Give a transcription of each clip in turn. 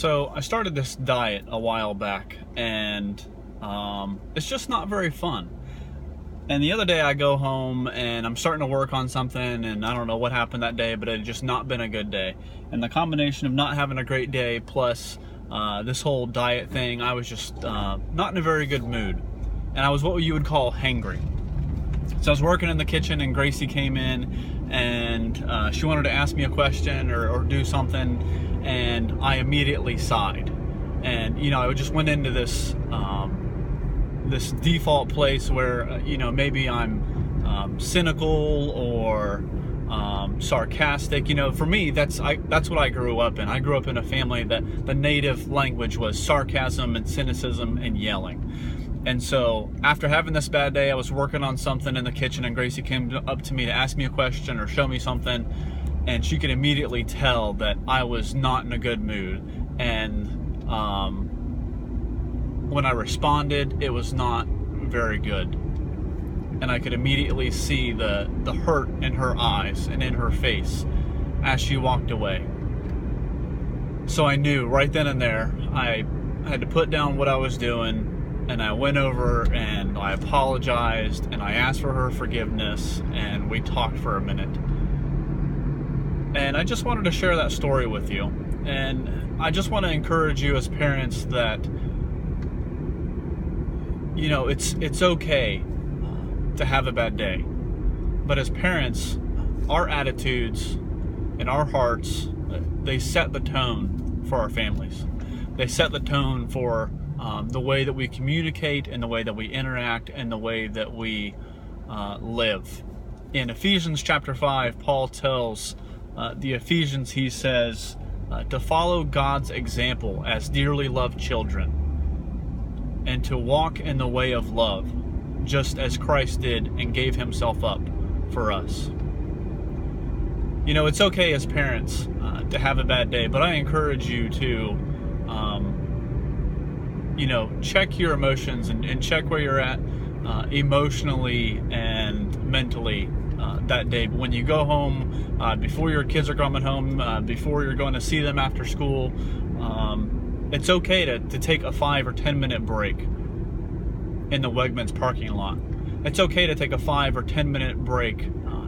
So I started this diet a while back, and it's just not very fun. And the other day I go home and I'm starting to work on something, and I don't know what happened that day, but it had just not been a good day. And the combination of not having a great day plus this whole diet thing, I was just not in a very good mood. And I was what you would call hangry. So I was working in the kitchen and Gracie came in, and she wanted to ask me a question or do something, and I immediately sighed. And I just went into this this default place where maybe I'm cynical or sarcastic. For me, that's what I grew up in. I grew up in a family that the native language was sarcasm and cynicism and yelling. And so after having this bad day, I was working on something in the kitchen, and Gracie came up to me to ask me a question or show me something, and she could immediately tell that I was not in a good mood. And when I responded, it was not very good. And I could immediately see the hurt in her eyes and in her face as she walked away. So I knew right then and there I had to put down what I was doing, and I went over and I apologized and I asked for her forgiveness, and we talked for a minute. And I just wanted to share that story with you. And I just want to encourage you as parents that it's okay to have a bad day. But as parents, our attitudes and our hearts, they set the tone for our families. They set the tone for the way that we communicate and the way that we interact and the way that we live. In Ephesians chapter 5, Paul tells the Ephesians, he says, to follow God's example as dearly loved children, and to walk in the way of love, just as Christ did and gave himself up for us. It's okay as parents to have a bad day, but I encourage you to check your emotions and check where you're at emotionally and mentally that day. When you go home, before your kids are coming home, before you're going to see them after school, it's okay to take a 5 or 10 minute break in the Wegmans parking lot. It's okay to take a 5 or 10 minute break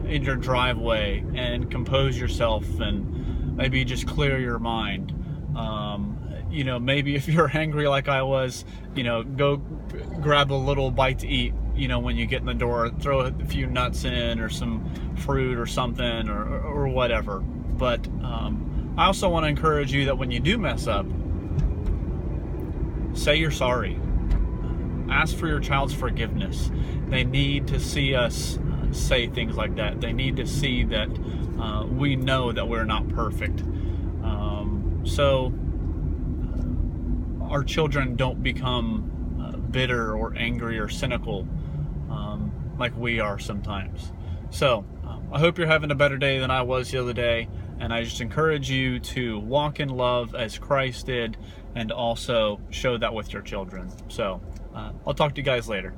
in your driveway and compose yourself and maybe just clear your mind. Maybe if you're hangry like I was, go grab a little bite to eat, when you get in the door, throw a few nuts in or some fruit or something or whatever. But I also want to encourage you that when you do mess up, say you're sorry. Ask for your child's forgiveness. They need to see us say things like that. They need to see that we know that we're not perfect. So our children don't become bitter or angry or cynical like we are sometimes. So I hope you're having a better day than I was the other day, and I just encourage you to walk in love as Christ did, and also show that with your children. So I'll talk to you guys later.